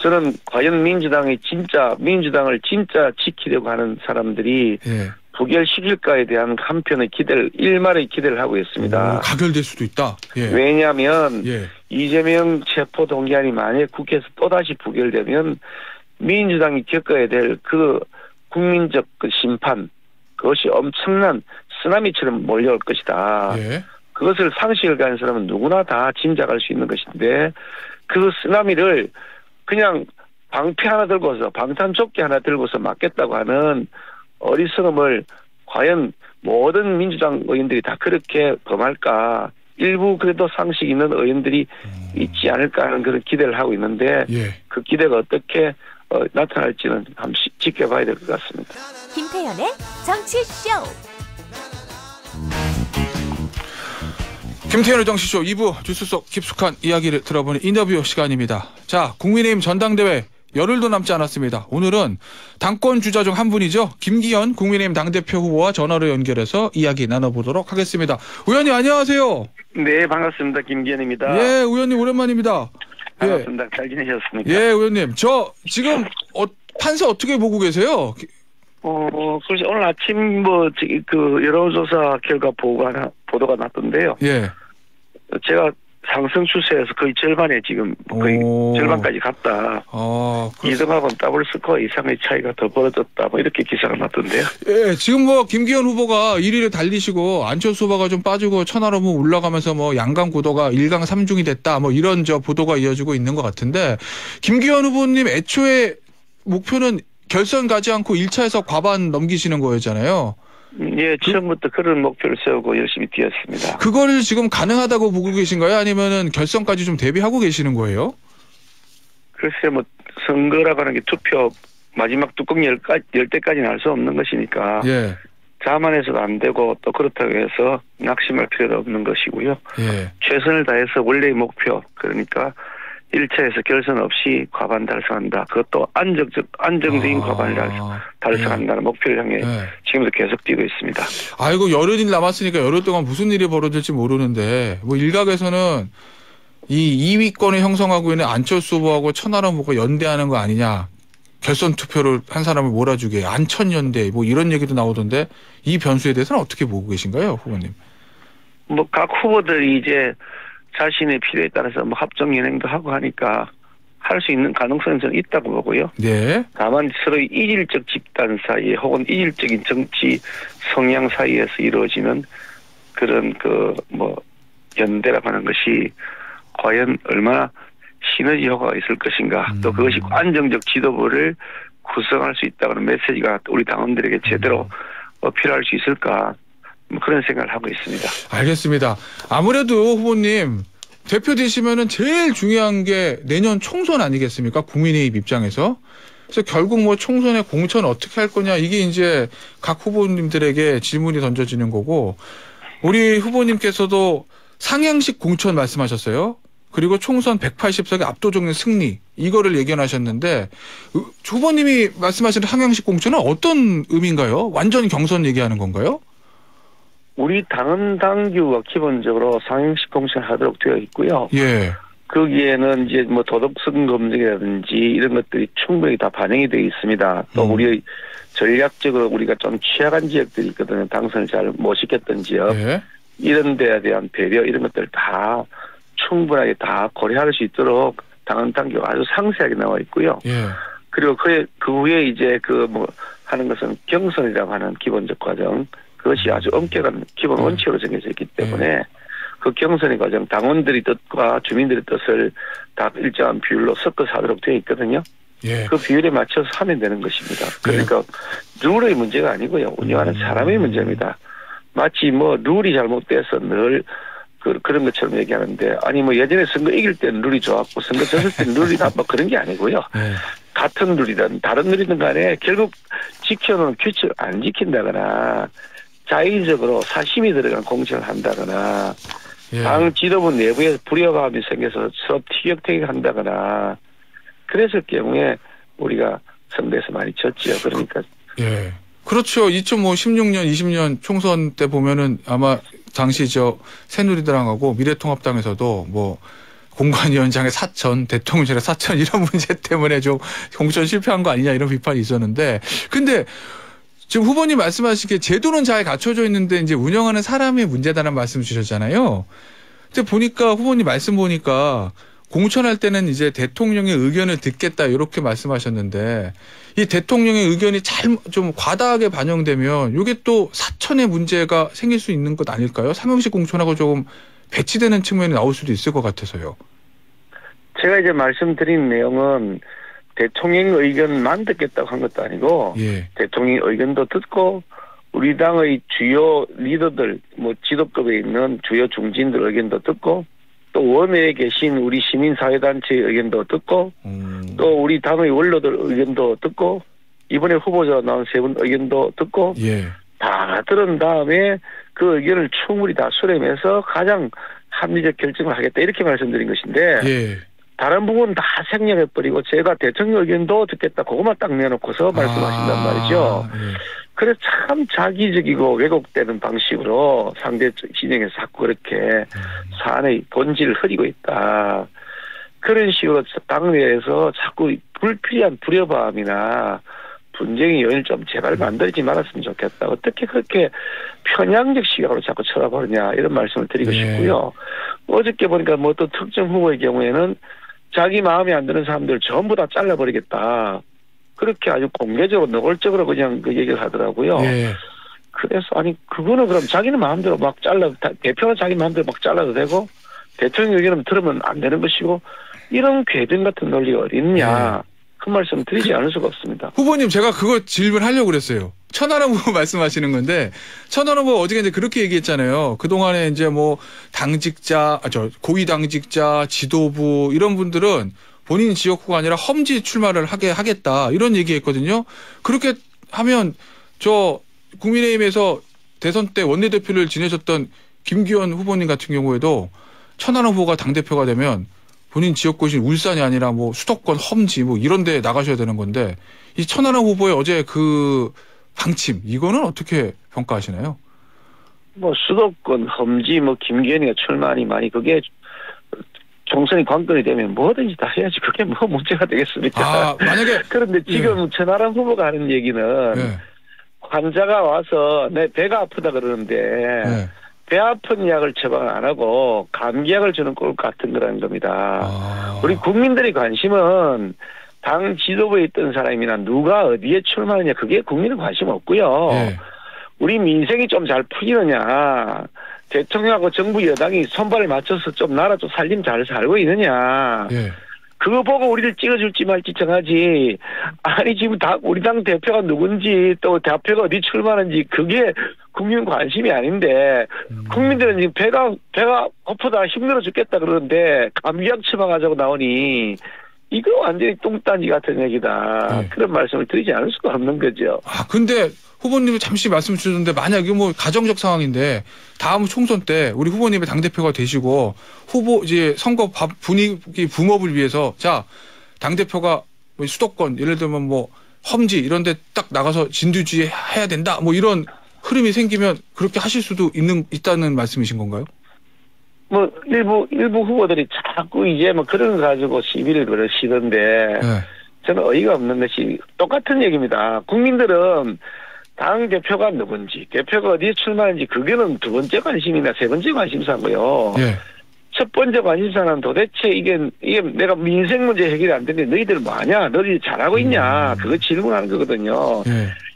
저는 과연 민주당을 진짜 지키려고 하는 사람들이 예. 부결시킬까에 대한 한편의 일말의 기대를 하고 있습니다. 가결될 수도 있다. 예. 왜냐하면 예. 이재명 체포 동의안이 만약 국회에서 또다시 부결되면 민주당이 겪어야 될 그 국민적 그 심판, 그것이 엄청난 쓰나미처럼 몰려올 것이다. 예. 그것을 상식을 가진 사람은 누구나 다 짐작할 수 있는 것인데 그 쓰나미를 그냥 방패 하나 들고서 방탄조끼 하나 들고서 막겠다고 하는 어리석음을 과연 모든 민주당 의원들이 다 그렇게 범할까? 일부 그래도 상식 있는 의원들이 있지 않을까 하는 그런 기대를 하고 있는데 예. 그 기대가 어떻게 나타날지는 한번 지켜봐야 될 것 같습니다. 김태현의 정치쇼. 김태현의 정치쇼 2부 뉴스 속 깊숙한 이야기를 들어보는 인터뷰 시간입니다. 자, 국민의힘 전당대회 열흘도 남지 않았습니다. 오늘은 당권 주자 중 한 분이죠. 김기현 국민의힘 당대표 후보와 전화로 연결해서 이야기 나눠보도록 하겠습니다. 의원님 안녕하세요. 네, 반갑습니다. 김기현입니다. 예, 의원님 오랜만입니다. 반갑습니다. 잘 지내셨습니까? 예, 의원님. 저 지금 판세 어떻게 보고 계세요? 그래서 오늘 아침 그 여론조사 결과 보도가 났던데요. 예. 제가 상승 추세에서 거의 절반에 지금 거의 절반까지 갔다. 2등하고는 더블 스코어 이상의 차이가 더 벌어졌다. 뭐 이렇게 기사가 났던데요. 예, 지금 김기현 후보가 1위를 달리시고 안철수 후보가 좀 빠지고 천하로 올라가면서 양강 구도가 1강 3중이 됐다. 뭐 이런 보도가 이어지고 있는 것 같은데 김기현 후보님 애초에 목표는 결선 가지 않고 1차에서 과반 넘기시는 거였잖아요. 예, 처음부터 그런 목표를 세우고 열심히 뛰었습니다. 그걸 지금 가능하다고 보고 계신가요? 아니면은 결선까지 좀 대비하고 계시는 거예요? 글쎄, 선거라고 하는 게 투표 마지막 뚜껑 열 때까지는 알 수 없는 것이니까. 예. 자만해서도 안 되고 또 그렇다고 해서 낙심할 필요도 없는 것이고요. 예. 최선을 다해서 원래의 목표, 그러니까 1차에서 결선 없이 과반 달성한다. 그것도 안정적인 과반을 달성한다는 목표를 향해 지금도 계속 뛰고 있습니다. 아이고, 열흘 남았으니까 열흘 동안 무슨 일이 벌어질지 모르는데 일각에서는 이 2위권을 형성하고 있는 안철수 후보하고 천하람 후보가 연대하는 거 아니냐. 결선 투표를 한 사람을 몰아주게 안천연대 이런 얘기도 나오던데 이 변수에 대해서는 어떻게 보고 계신가요, 후보님? 각 후보들이 이제 자신의 필요에 따라서 합종 연행도 하고 하니까 할 수 있는 가능성은 저는 있다고 보고요. 네. 다만 서로의 이질적 집단 사이에 혹은 이질적인 정치 성향 사이에서 이루어지는 그런 연대라고 하는 것이 과연 얼마나 시너지 효과가 있을 것인가. 또 그것이 안정적 지도부를 구성할 수 있다는 메시지가 우리 당원들에게 제대로 어필할 수 있을까. 그런 생각을 하고 있습니다. 알겠습니다. 아무래도 후보님 대표 되시면은 제일 중요한 게 내년 총선 아니겠습니까? 국민의힘 입장에서. 그래서 결국 총선의 공천 어떻게 할 거냐 이게 이제 각 후보님들에게 질문이 던져지는 거고 우리 후보님께서도 상향식 공천 말씀하셨어요. 그리고 총선 180석의 압도적인 승리 이거를 예견하셨는데 후보님이 말씀하시는 상향식 공천은 어떤 의미인가요? 완전 경선 얘기하는 건가요? 우리 당헌 당규가 기본적으로 상향식 공천을 하도록 되어 있고요. 예. 거기에는 이제 도덕성 검증이라든지 이런 것들이 충분히 다 반영이 되어 있습니다. 또 우리 전략적으로 우리가 좀 취약한 지역들이 있거든요. 당선을 잘 못 시켰던 지역. 예. 이런 데에 대한 배려 이런 것들 다 충분하게 다 고려할 수 있도록 당헌 당규가 아주 상세하게 나와 있고요. 예. 그리고 그 후에 이제 하는 것은 경선이라고 하는 기본적 과정. 그것이 아주 엄격한 기본 원칙으로 정해져 있기 때문에 그 경선의 과정 당원들의 뜻과 주민들의 뜻을 다 일정한 비율로 섞어서 하도록 되어 있거든요. 예. 그 비율에 맞춰서 하면 되는 것입니다. 그러니까 룰의 문제가 아니고요. 운영하는 사람의 문제입니다. 마치 룰이 잘못돼서 늘 그런 것처럼 얘기하는데 예전에 선거 이길 때는 룰이 좋았고 선거 졌을 때는 룰이 나빠 그런 게 아니고요. 같은 룰이든 다른 룰이든 간에 결국 지켜놓은 규칙을 안 지킨다거나 자의적으로 사심이 들어간 공천을 한다거나 당 지도부 내부에 불협화음이 생겨서 서로 티격태격한다거나 그랬을 경우에 우리가 선거에서 많이 졌지요. 그러니까. 예. 그렇죠. 2016년, 20년 총선 때 보면은 아마 당시 새누리당하고 미래통합당에서도 공관위원장의 사천, 대통령실의 사천 이런 문제 때문에 좀 공천 실패한 거 아니냐 이런 비판이 있었는데 근데 지금 후보님 말씀하시기에 제도는 잘 갖춰져 있는데 이제 운영하는 사람의 문제다라는 말씀 주셨잖아요. 근데 보니까 후보님 말씀 보니까 공천할 때는 이제 대통령의 의견을 듣겠다 이렇게 말씀하셨는데 이 대통령의 의견이 좀 과다하게 반영되면 이게 또 사천의 문제가 생길 수 있는 것 아닐까요? 삼형식 공천하고 조금 배치되는 측면이 나올 수도 있을 것 같아서요. 제가 이제 말씀드린 내용은 대통령 의견만 듣겠다고 한 것도 아니고 예. 대통령 의견도 듣고 우리 당의 주요 리더들 뭐 지도급에 있는 주요 중진들 의견도 듣고 또 원외에 계신 우리 시민사회단체의 의견도 듣고 또 우리 당의 원로들 의견도 듣고 이번에 후보자 나온 세 분 의견도 듣고 예. 다 들은 다음에 그 의견을 충분히 다 수렴해서 가장 합리적 결정을 하겠다 이렇게 말씀드린 것인데 예. 다른 부분 다 생략해버리고 제가 대통령 의견도 듣겠다 그것만 딱 내놓고서 말씀하신단 말이죠. 예. 그래서 참 자기적이고 왜곡되는 방식으로 상대 진영에서 자꾸 그렇게 사안의 본질을 흐리고 있다. 그런 식으로 당내에서 자꾸 불필요한 불협화음이나 분쟁의 요인을 좀 제발 만들지 말았으면 좋겠다. 어떻게 그렇게 편향적 시각으로 자꾸 쳐다보느냐 이런 말씀을 드리고 싶고요. 어저께 보니까 뭐 또 특정 후보의 경우에는 자기 마음에 안 드는 사람들 전부 다 잘라버리겠다. 그렇게 아주 공개적으로 노골적으로 그냥 그 얘기를 하더라고요. 예. 그래서 아니 그거는 그럼 자기는 마음대로 막 대표는 자기 마음대로 막 잘라도 되고 대통령 의견은 들으면 안 되는 것이고 이런 궤변 같은 논리가 어딨냐. 그 말씀 드리지 않을 수가 없습니다. 후보님 제가 그거 질문하려고 그랬어요. 천하람 후보 말씀하시는 건데 천하람 후보 어저께 이제 그렇게 얘기했잖아요. 그동안에 이제 뭐 당직자, 고위 당직자, 지도부 이런 분들은 본인 지역구가 아니라 험지 출마를 하겠다 이런 얘기했거든요. 그렇게 하면 저 국민의힘에서 대선 때 원내대표를 지내셨던 김기현 후보님 같은 경우에도 천하람 후보가 당대표가 되면 본인 지역구신 울산이 아니라 뭐 수도권 험지 뭐 이런 데 나가셔야 되는 건데 이 천하람 후보의 어제 그 방침 이거는 어떻게 평가하시나요? 뭐 수도권 험지 뭐 김기현이가 출마하니 많이 그게 총선이 관건이 되면 뭐든지 다 해야지 그게 뭐 문제가 되겠습니까? 만약에 그런데 지금 천하람 후보가 하는 얘기는 환자가 와서 내 배가 아프다 그러는데 배 아픈 약을 처방 안 하고 감기약을 주는 꼴 같은 거라는 겁니다. 우리 국민들의 관심은 당 지도부에 있던 사람이나 누가 어디에 출마하느냐 그게 국민은 관심 없고요. 우리 민생이 좀 잘 풀리느냐 대통령하고 정부 여당이 손발을 맞춰서 좀 나라 좀 살림 잘 살고 있느냐 그거 보고 우리를 찍어줄지 말지 정하지. 아니 지금 우리 당 대표가 누군지 또 대표가 어디 출마하는지 그게 국민 관심이 아닌데 국민들은 지금 배가 고프다 힘들어 죽겠다 그러는데 감기약 처방하자고 나오니 이거 완전히 똥딴지 같은 얘기다. 그런 말씀을 드리지 않을 수가 없는 거죠. 근데 후보님이 잠시 말씀 주셨는데 만약에 뭐 가정적 상황인데 다음 총선 때 우리 후보님이 당대표가 되시고 후보 이제 선거 분위기 붐업을 위해서 자 당대표가 뭐 수도권 예를 들면 뭐 험지 이런 데 딱 나가서 진두지휘 해야 된다 뭐 이런 흐름이 생기면 그렇게 하실 수도 있다는 말씀이신 건가요? 뭐 일부 후보들이 자꾸 이제 뭐 그런 거 가지고 시비를 걸으시던데 저는 어이가 없는 것이 똑같은 얘기입니다. 국민들은 당 대표가 누군지, 대표가 어디에 출마하는지 그게는 두 번째 관심이나 세 번째 관심사고요. 첫 번째 관심사는 도대체 이게 내가 민생 문제 해결이 안 되는데 너희들 뭐하냐? 너희들 잘하고 있냐? 그거 질문하는 거거든요.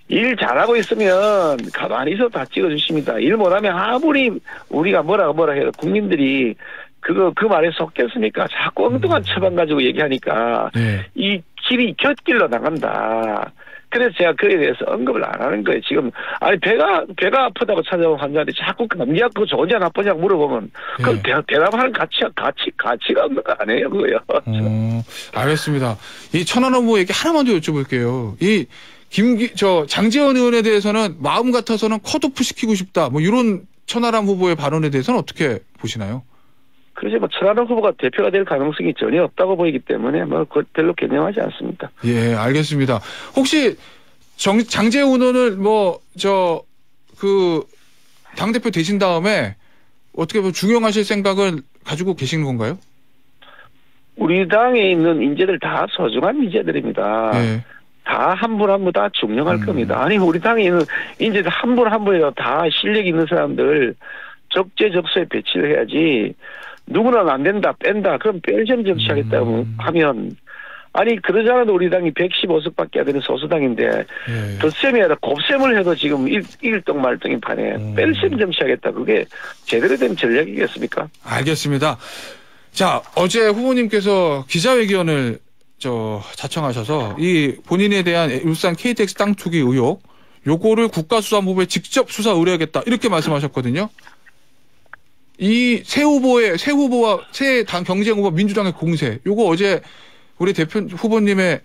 일 잘하고 있으면 가만히 있어도 다 찍어주십니다. 일 못하면 아무리 우리가 뭐라 해도 국민들이 그 말에 속겠습니까? 자꾸 엉뚱한 처방 가지고 얘기하니까 이 길이 곁길로 나간다. 그래서 제가 그에 대해서 언급을 안 하는 거예요. 지금 아니 배가 아프다고 찾아온 환자한테 자꾸 감기약 그거 좋으냐 나쁘냐 물어보면 그럼 대답하는 가치가 없는 거 아니에요, 그거요. 알겠습니다. 이 천안 후보 얘기 하나만 더 여쭤볼게요. 이 장제원 의원에 대해서는 마음 같아서는 컷오프 시키고 싶다. 뭐 이런 천하람 후보의 발언에 대해서는 어떻게 보시나요? 그래서 뭐 천하람 후보가 대표가 될 가능성이 전혀 없다고 보이기 때문에 뭐 별로 개념하지 않습니다. 예, 알겠습니다. 혹시 장제원 의원을 당대표 되신 다음에 어떻게 중용하실 생각을 가지고 계시는 건가요? 우리 당에 있는 인재들 다 소중한 인재들입니다. 예. 다 한 분 한 분 다 중용할 겁니다. 아니 우리 당에 있는 인재들 한 분 한 분이라도 다 실력 있는 사람들 적재적소에 배치를 해야지. 누구는 안 된다 뺀다 그럼 뺄셈 정치하겠다고 하면 아니 그러지 않아도 우리 당이 115석밖에 안 되는 소수당인데 예. 덧셈이 아니라 곱셈을 해도 지금 일등 말등인 판에 뺄셈 정치하겠다. 그게 제대로 된 전략이겠습니까? 알겠습니다. 자, 어제 후보님께서 기자회견을 자청하셔서 이 본인에 대한 울산 KTX 땅 투기 의혹 요거를 국가수사본부에 직접 수사 의뢰하겠다 이렇게 말씀하셨거든요. 이 새 후보와 새 당 경쟁 후보 민주당의 공세 요거 어제 우리 대표 후보님의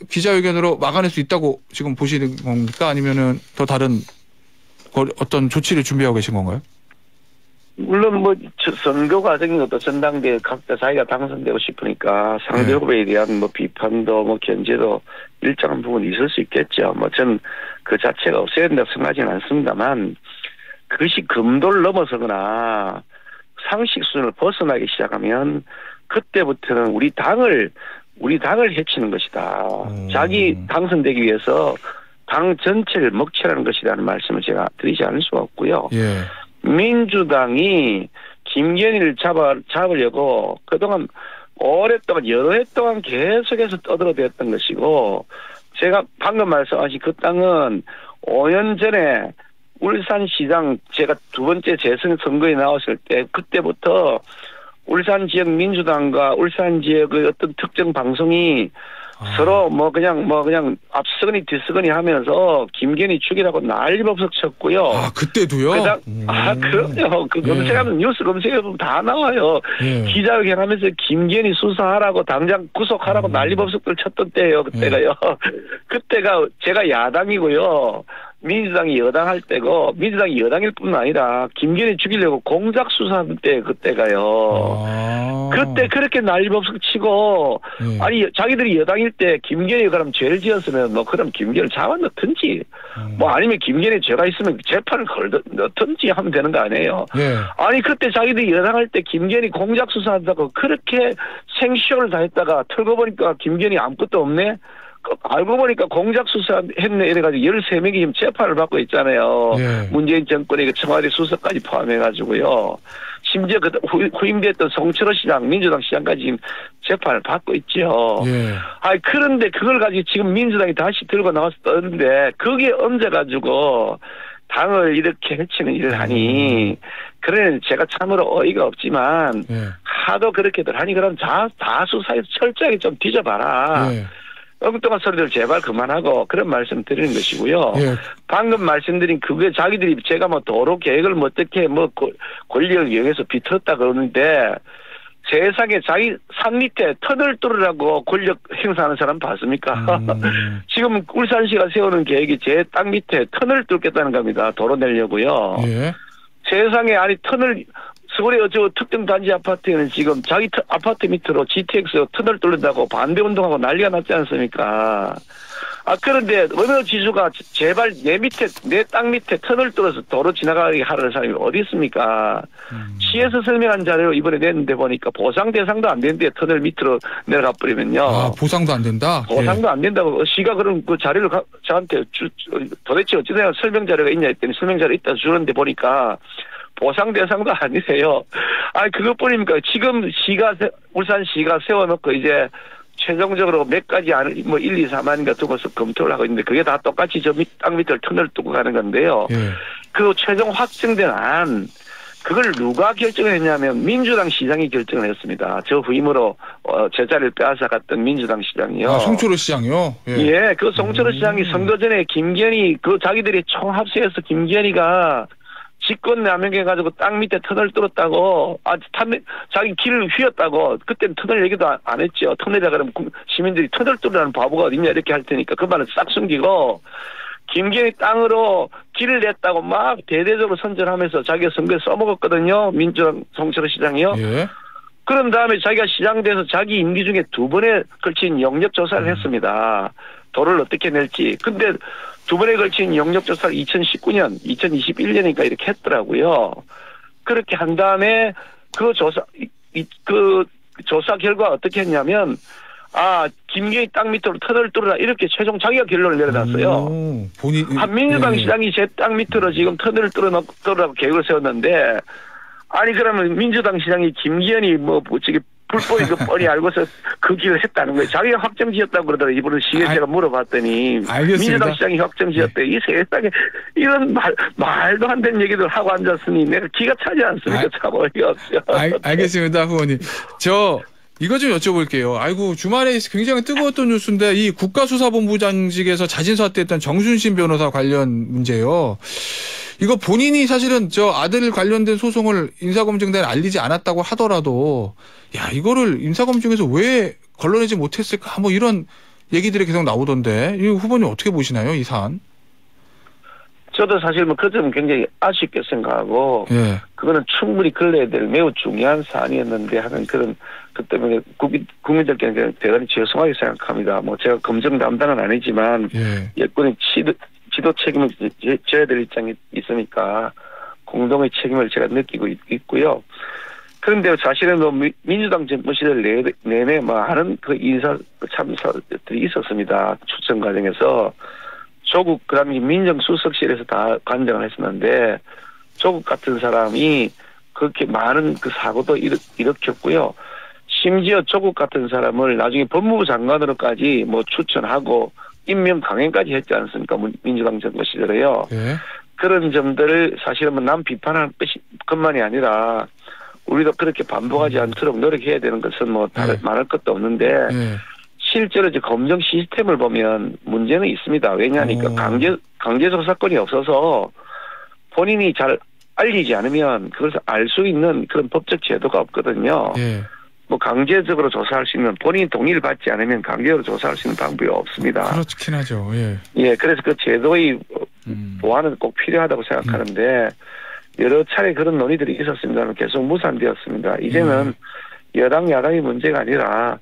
기자회견으로 막아낼 수 있다고 지금 보시는 겁니까? 아니면은 더 다른 어떤 조치를 준비하고 계신 건가요? 물론 뭐 선거 과정이도 전당대회 각자 자기가 당선되고 싶으니까 상대 후보에 대한 뭐 비판도 뭐 견제도 일정한 부분 있을 수 있겠죠. 뭐 전 그 자체가 없어야 된다고 생각하지는 않습니다만 그것이 금도를 넘어서거나 상식 수준을 벗어나기 시작하면 그때부터는 우리 당을 해치는 것이다. 자기 당선되기 위해서 당 전체를 먹칠하는 것이라는 말씀을 제가 드리지 않을 수가 없고요. 예. 민주당이 김건희를 잡으려고 그동안 오랫동안 여러 해 동안 계속해서 떠들어대었던 것이고 제가 방금 말씀하신 그 땅은 5년 전에 울산시장 제가 두 번째 재선 선거에 나왔을 때 그때부터 울산 지역 민주당과 울산 지역의 어떤 특정 방송이 서로 그냥 앞서거니 뒤서거니 하면서 김건희 죽이라고 난리법석 쳤고요. 아, 그때도요? 그럼요. 그 검색하면 뉴스 검색해보면 다 나와요. 기자회견 하면서 김건희 수사하라고 당장 구속하라고 난리법석들 쳤던 때예요. 그때가요. 그때가 제가 야당이고요. 민주당이 여당할 때고 민주당이 여당일 뿐 아니라 김건희 죽이려고 공작 수사하던 때 그때가요. 그때 그렇게 난리법석 치고 아니 자기들이 여당일 때 김건희가 그럼 죄를 지었으면 뭐 그럼 김건희를 잡아넣든지 뭐 아니면 김건희 죄가 있으면 재판을 넣든지 하면 되는 거 아니에요. 아니 그때 자기들이 여당할 때 김건희 공작 수사한다고 그렇게 생쇼를 다 했다가 털고 보니까 김건희 아무것도 없네. 알고 보니까 공작 수사했네 이래가지고 13명이 지금 재판을 받고 있잖아요. 문재인 정권의 청와대 수사까지 포함해가지고요. 심지어 그 후임됐던 송철호 시장, 민주당 시장까지 지금 재판을 받고 있죠. 아니 그런데 그걸 가지고 지금 민주당이 다시 들고 나와서 떠는데 거기에 얹어가지고 당을 이렇게 해치는 일을 하니 그래 제가 참으로 어이가 없지만 하도 그렇게들 하니 그럼 다 수사해서 철저하게 좀 뒤져봐라. 엉뚱한 소리들 제발 그만하고 그런 말씀 드리는 것이고요. 방금 말씀드린 그게 자기들이 제가 뭐 도로 계획을 뭐 어떻게 뭐 권력을 이용해서 비틀었다 그러는데 세상에 자기 산 밑에 터널 뚫으라고 권력 행사하는 사람 봤습니까? 지금 울산시가 세우는 계획이 제 땅 밑에 터널 뚫겠다는 겁니다. 도로 내려고요. 세상에 아니 터널 서울의 특정 단지 아파트에는 지금 자기 아파트 밑으로 GTX 터널 뚫는다고 반대운동하고 난리가 났지 않습니까? 그런데 어느 지주가 제발 내 땅 밑에 터널 뚫어서 도로 지나가게 하라는 사람이 어디 있습니까? 시에서 설명한 자료를 이번에 냈는데 보니까 보상 대상도 안 되는데 터널 밑으로 내려가 버리면요. 보상도 안 된다? 보상도 안 된다고. 시가 그럼 그 자료를 저한테 도대체 어찌되냐 설명 자료가 있냐 했더니 설명 자료 있다 주는데 보니까 보상 대상도 아니세요. 그것뿐입니까? 지금 울산시가 세워놓고 이제 최종적으로 몇 가지 뭐 1, 2, 3만인가 두고서 검토를 하고 있는데 그게 다 똑같이 땅 밑을 터널 뚫고 가는 건데요. 그 최종 확정된 안 그걸 누가 결정을 했냐면 민주당 시장이 결정을 했습니다. 저 후임으로 제자리를 빼앗아 갔던 민주당 시장이요. 송철호 시장이요? 그 송철호 시장이 선거 전에 김건희 그 자기들이 총합세해서 김건희가 직권 남용해가지고 땅 밑에 터널 뚫었다고, 자기 길을 휘었다고, 그때는 터널 얘기도 안 했죠. 터널이라 그러면 시민들이 터널 뚫으라는 바보가 어딨냐 이렇게 할 테니까 그 말은 싹 숨기고, 김건희 땅으로 길을 냈다고 막 대대적으로 선전하면서 자기가 선거에 써먹었거든요. 민주당 송철호 시장이요. 그런 다음에 자기가 시장 돼서 자기 임기 중에 2번에 걸친 영역 조사를 했습니다. 도를 어떻게 낼지. 근데 2번에 걸친 영역 조사를 2019년, 2021년이니까 이렇게 했더라고요. 그렇게 한 다음에 그 조사, 조사 결과 어떻게 했냐면 김기현이 땅 밑으로 터널을 뚫어라 이렇게 최종 자기가 결론을 내려놨어요. 민주당 시장이 제 땅 밑으로 지금 터널을 뚫으라고 계획을 세웠는데 아니 그러면 민주당 시장이 김기현이 불법이 뻔히 알고서 그 길을 했다는 거예요. 자기가 확정지었다고 그러더라고요. 이번에 시에 제가 물어봤더니 알겠습니다. 민주당 시장이 확정지었대. 이 세상에 이런 말도 안 되는 얘기들 하고 앉았으니 내가 기가 차지 않습니까? 참 어이가 없죠. 알겠습니다, 후보님. 이거 좀 여쭤볼게요. 아이고, 주말에 굉장히 뜨거웠던 뉴스인데, 이 국가수사본부장직에서 자진 사퇴했던 정순신 변호사 관련 문제요. 이거 본인이 사실은 아들 관련된 소송을 인사검증단에 알리지 않았다고 하더라도, 이거를 인사검증에서 왜 걸러내지 못했을까? 이런 얘기들이 계속 나오던데, 이 후보님 어떻게 보시나요, 이 사안? 저도 사실 그 점은 굉장히 아쉽게 생각하고, 그거는 충분히 걸러야 될 매우 중요한 사안이었는데 하는 그 때문에 국민들께는 대단히 죄송하게 생각합니다. 제가 검증 담당은 아니지만, 여권의 지도 책임을 져야 될 입장이 있으니까, 공동의 책임을 제가 느끼고 있고요. 그런데 사실은 민주당 정부 시절 내내 많은 인사 참사들이 있었습니다. 추천 과정에서. 조국 그다음에 민정수석실에서 다 관장을 했었는데 조국 같은 사람이 그렇게 많은 사고도 일으켰고요. 심지어 조국 같은 사람을 나중에 법무부 장관으로까지 추천하고 임명 강행까지 했지 않습니까? 민주당 정부 시절에요. 그런 점들을 사실은 남 비판하는 것만이 아니라 우리도 그렇게 반복하지 않도록 노력해야 되는 것은 말할 것도 없는데 실제로 이제 검증 시스템을 보면 문제는 있습니다. 왜냐하니까 강제소 사건이 없어서 본인이 잘 알리지 않으면 그것을 알 수 있는 그런 법적 제도가 없거든요. 강제적으로 조사할 수 있는 본인이 동의를 받지 않으면 강제로 조사할 수 있는 방법이 없습니다. 그렇긴 하죠. 그래서 그 제도의 보완은 꼭 필요하다고 생각하는데 여러 차례 그런 논의들이 있었습니다만 계속 무산되었습니다. 이제는 여당 야당의 문제가 아니라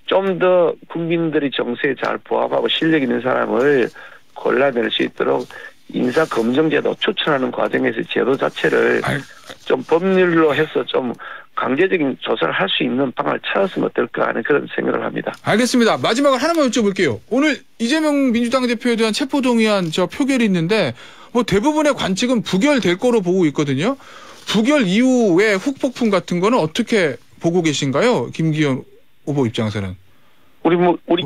좀 더 국민들이 정세에 잘 부합하고 실력 있는 사람을 골라낼 수 있도록 인사검증제도 추천하는 과정에서 제도 자체를 좀 법률로 해서 좀 강제적인 조사를 할 수 있는 방안을 찾았으면 어떨까 하는 그런 생각을 합니다. 알겠습니다. 마지막으로 하나만 여쭤볼게요. 오늘 이재명 민주당 대표에 대한 체포동의안 표결이 있는데 대부분의 관측은 부결될 거로 보고 있거든요. 부결 이후에 후폭풍 같은 거는 어떻게 보고 계신가요? 김기현 후보 입장에서는. 우리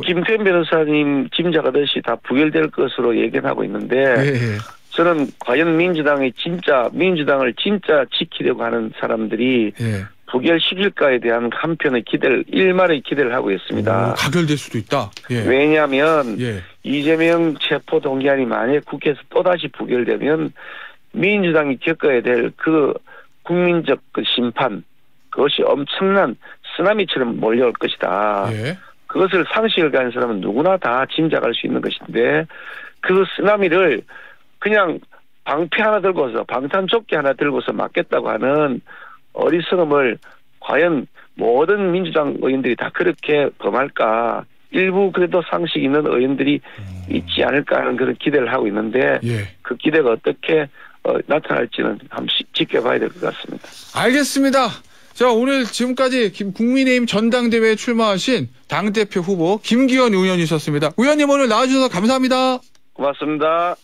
김태현 변호사님 짐작하듯이 다 부결될 것으로 예견하고 있는데 저는 과연 민주당을 진짜 지키려고 하는 사람들이 부결시킬까에 대한 한편의 일말의 기대를 하고 있습니다. 가결될 수도 있다. 왜냐하면 이재명 체포 동의안이 만약에 국회에서 또다시 부결되면 민주당이 겪어야 될 그 국민적 심판 그것이 엄청난 쓰나미처럼 몰려올 것이다. 그것을 상식을 가진 사람은 누구나 다 짐작할 수 있는 것인데 그 쓰나미를 그냥 방패 하나 들고서 방탄조끼 하나 들고서 막겠다고 하는 어리석음을 과연 모든 민주당 의원들이 다 그렇게 범할까? 일부 그래도 상식 있는 의원들이 있지 않을까 하는 그런 기대를 하고 있는데 그 기대가 어떻게 나타날지는 한번 지켜봐야 될 것 같습니다. 알겠습니다. 자, 오늘 지금까지 국민의힘 전당대회에 출마하신 당대표 후보 김기현 의원이셨습니다. 의원님 오늘 나와주셔서 감사합니다. 고맙습니다.